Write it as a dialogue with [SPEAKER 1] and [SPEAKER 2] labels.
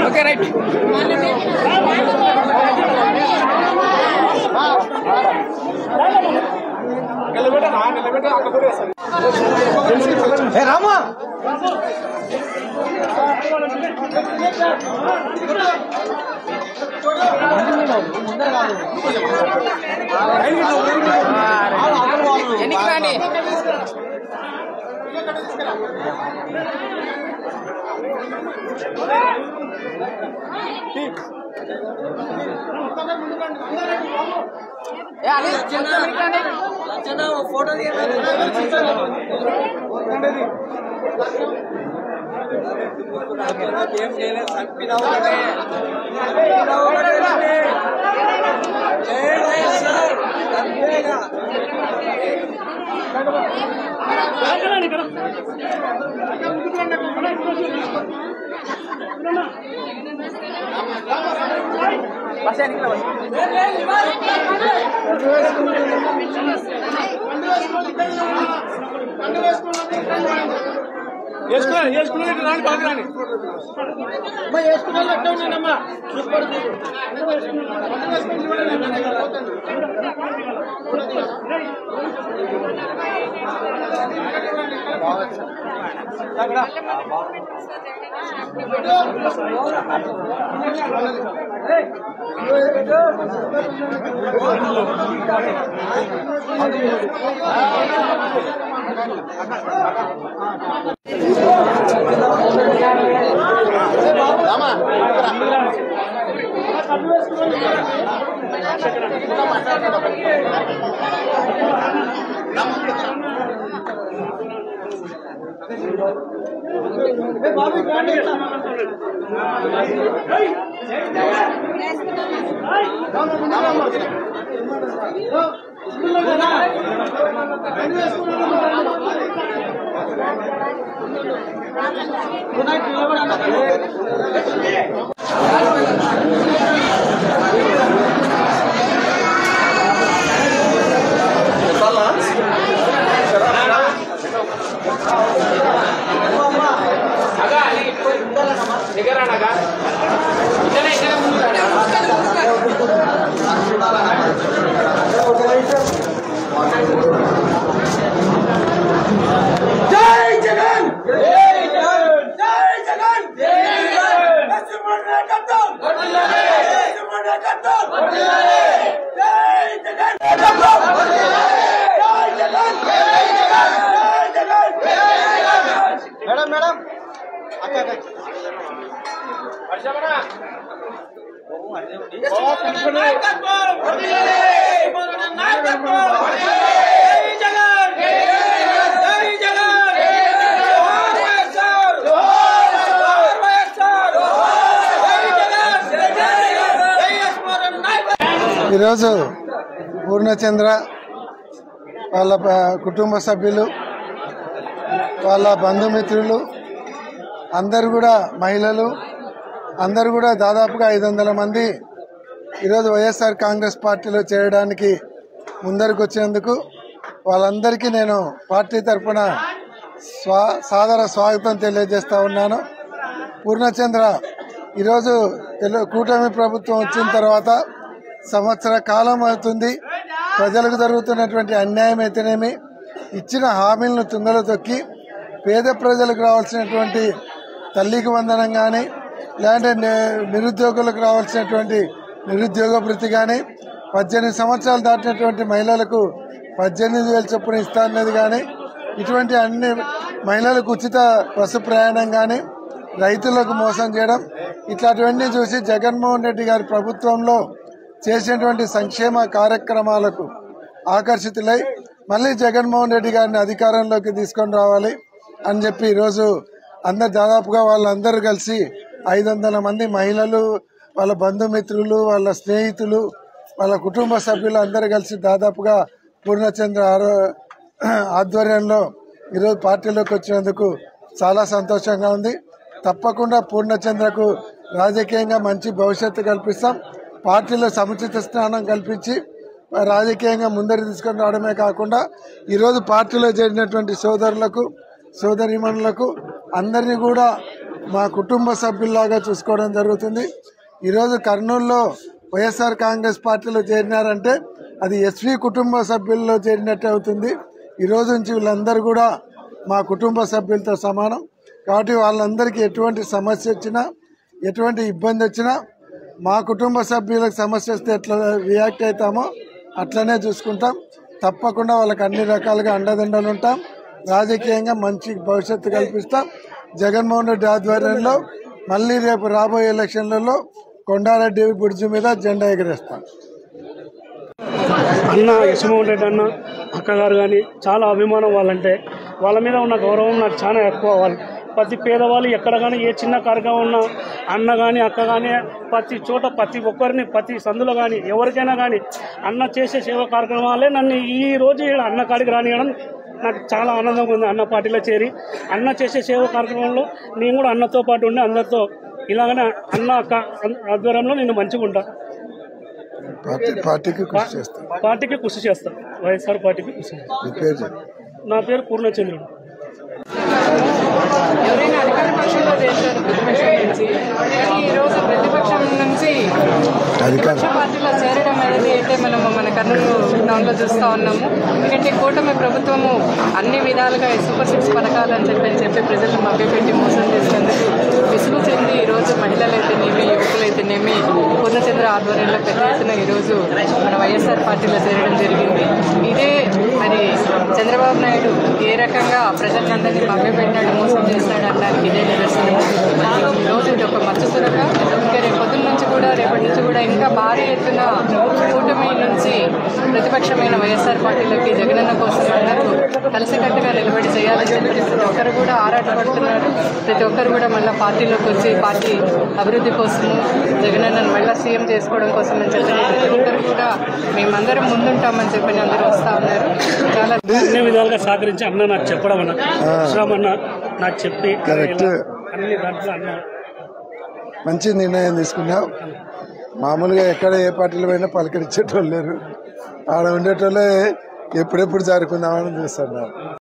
[SPEAKER 1] Okay, right.
[SPEAKER 2] Hey, Rama.
[SPEAKER 1] Photo
[SPEAKER 2] ఈరోజు పూర్ణచంద్ర వాళ్ళ కుటుంబ సభ్యులు వాళ్ళ బంధుమిత్రులు అందరు కూడా మహిళలు అందరు కూడా దాదాపుగా 500 మంది ఈరోజు వైఎస్ఆర్ కాంగ్రెస్ పార్టీలో చేరడానికి ముందరికి వచ్చినందుకు వాళ్ళందరికీ నేను పార్టీ తరఫున సాదర స్వాగతం తెలియజేస్తా ఉన్నాను. పూర్ణచంద్ర ఈరోజు కూటమి ప్రభుత్వం వచ్చిన తర్వాత సంవత్సర కాలం అవుతుంది. ప్రజలకు జరుగుతున్నటువంటి అన్యాయం అయితేనేమి, ఇచ్చిన హామీలను తుంగలో తొక్కి పేద ప్రజలకు రావాల్సినటువంటి తల్లికి వందనం కానీ, లేదంటే నిరుద్యోగులకు రావాల్సినటువంటి నిరుద్యోగ భృతి కానీ, 18 సంవత్సరాలు దాటినటువంటి మహిళలకు 18,000 చొప్పున ఇస్తానన్నది కానీ, ఇటువంటి అన్ని మహిళలకు ఉచిత బస్సు ప్రయాణం కానీ, రైతులకు మోసం చేయడం, ఇట్లాంటివన్నీ చూసి జగన్మోహన్ రెడ్డి గారి ప్రభుత్వంలో చేసినటువంటి సంక్షేమ కార్యక్రమాలకు ఆకర్షితులై మళ్ళీ జగన్మోహన్ రెడ్డి గారిని అధికారంలోకి తీసుకొని రావాలి అని చెప్పి ఈరోజు దాదాపుగా వాళ్ళందరూ కలిసి 500 మంది మహిళలు, వాళ్ళ బంధుమిత్రులు, వాళ్ళ స్నేహితులు, వాళ్ళ కుటుంబ సభ్యులు అందరూ కలిసి దాదాపుగా పూర్ణచంద్ర ఆధ్వర్యంలో ఈరోజు పార్టీలోకి వచ్చినందుకు చాలా సంతోషంగా ఉంది. తప్పకుండా పూర్ణచంద్రకు రాజకీయంగా మంచి భవిష్యత్తు కల్పిస్తాం. పార్టీలో సముచిత స్థానం కల్పించి రాజకీయంగా ముందరికి తీసుకొని రావడమే కాకుండా ఈరోజు పార్టీలో చేరినటువంటి సోదరులకు, సోదరీమణులకు అందరినీ కూడా మా కుటుంబ సభ్యుల్లాగా చూసుకోవడం జరుగుతుంది. ఈరోజు కర్నూలులో వైఎస్ఆర్ కాంగ్రెస్ పార్టీలో చేరినారంటే అది ఎస్వి కుటుంబ సభ్యుల్లో చేరినట్టే అవుతుంది. ఈరోజు నుంచి వీళ్ళందరూ కూడా మా కుటుంబ సభ్యులతో సమానం. కాబట్టి వాళ్ళందరికీ ఎటువంటి సమస్య వచ్చినా, ఎటువంటి ఇబ్బంది వచ్చినా మా కుటుంబ సభ్యులకు సమస్య వస్తే ఎట్లా రియాక్ట్ అవుతామో అట్లనే చూసుకుంటాం. తప్పకుండా వాళ్ళకి అన్ని రకాలుగా అండదండలు ఉంటాం. రాజకీయంగా మంచి భవిష్యత్తు కల్పిస్తాం. జగన్మోహన్ రెడ్డి ఆధ్వర్యంలో మళ్ళీ రేపు రాబోయే ఎలక్షన్లలో కొండారెడ్డి బ్రిడ్జి మీద జెండా ఎగరేస్తాం.
[SPEAKER 1] అన్న యశమోహన్ రెడ్డి అన్న అక్కగారు కానీ చాలా అభిమానం. వాళ్ళ మీద ఉన్న గౌరవం నాకు చాలా ఎక్కువ. వాళ్ళు ప్రతి పేదవాళ్ళు ఎక్కడ కానీ ఏ చిన్న కార్యక్రమం ఉన్నా అన్న కానీ అక్క కానీ ప్రతి చోట ప్రతి ఒక్కరిని ప్రతి సందులో కానీ ఎవరికైనా కానీ అన్న చేసే సేవా కార్యక్రమాలే నన్ను ఈ రోజు అన్న కాడికి రానియడం నాకు చాలా ఆనందంగా ఉంది. అన్న పార్టీలో చేరి అన్న చేసే సేవా కార్యక్రమంలో నేను కూడా అన్నతో పాటు ఉండి అందరితో ఇలాగనే అన్న అక్క ఆధ్వర్యంలో నేను మంచిగా ఉంటా. పార్టీకి కృషి చేస్తా. వైఎస్ఆర్ పార్టీకి కృషి. నా పేరు పూర్ణచంద్రుడు.
[SPEAKER 3] ఎవరైనా అధికార పక్షంలో చేశారు ప్రతిపక్షం నుంచి, కానీ ఈరోజు ప్రతిపక్షం నుంచి ప్రతిపక్ష పార్టీలో చేరడం అనేది అయితే మనము మన కర్నూలు టౌన్లో చూస్తూ ఉన్నాము. ఎందుకంటే కూటమి ప్రభుత్వము అన్ని విధాలుగా సూపర్ 6 పథకాలని చెప్పి ప్రజలను మభ్యపెట్టి మోసం చేసినందుకు విసుగు చెంది ఈరోజు మహిళలైతేనేమి, యువకులైతేనేమి పూర్ణచంద్ర ఆధ్వర్యంలో పెద్ద ఎత్తున ఈరోజు మన వైఎస్ఆర్ పార్టీలో చేరడం జరిగింది. ఇదే మరి చంద్రబాబు నాయుడు ఏ రకంగా ప్రజలందరినీ మభ్యపెట్టాడు, మోసం చేస్తాడు అనడానికి ఇదే నిదర్శనం. ఈరోజు ఇది ఒక మచ్చుతురక. ఇంకా రేపటి నుంచి కూడా ఇంకా భారీ ఎత్తున కూటమి నుంచి ప్రతిపక్షమైన వైఎస్ఆర్ పార్టీలోకి జగనన్న కోసం అందరూ కలిసికట్టుగా నిలబడి చేయాలని చెప్పి ప్రతి ఒక్కరు కూడా ఆరాటపడుతున్నారు. ప్రతి ఒక్కరు కూడా మళ్ళీ పార్టీలోకి వచ్చి పార్టీ అభివృద్ధి కోసము జగనన్నను మళ్ళీ సీఎం చేసుకోవడం కోసం అని చెప్పి ప్రతి ఒక్కరు కూడా మేమందరం ముందుంటామని చెప్పి అందరూ వస్తూ ఉన్నారు. చాలా
[SPEAKER 1] అన్ని విధాలుగా సహకరించి అన్న నాకు చెప్పడం అన్న శ్రమన్న నాకు చెప్పి అన్ని దాంట్లో అన్న
[SPEAKER 2] మంచి నిర్ణయం తీసుకున్నావు. మామూలుగా ఎక్కడ ఏ పార్టీలో పోయినా పలకరించేటోళ్ళు లేరు. ఆడ ఉండేటోళ్ళే ఎప్పుడెప్పుడు జారుకుందామని చూస్తున్నారు.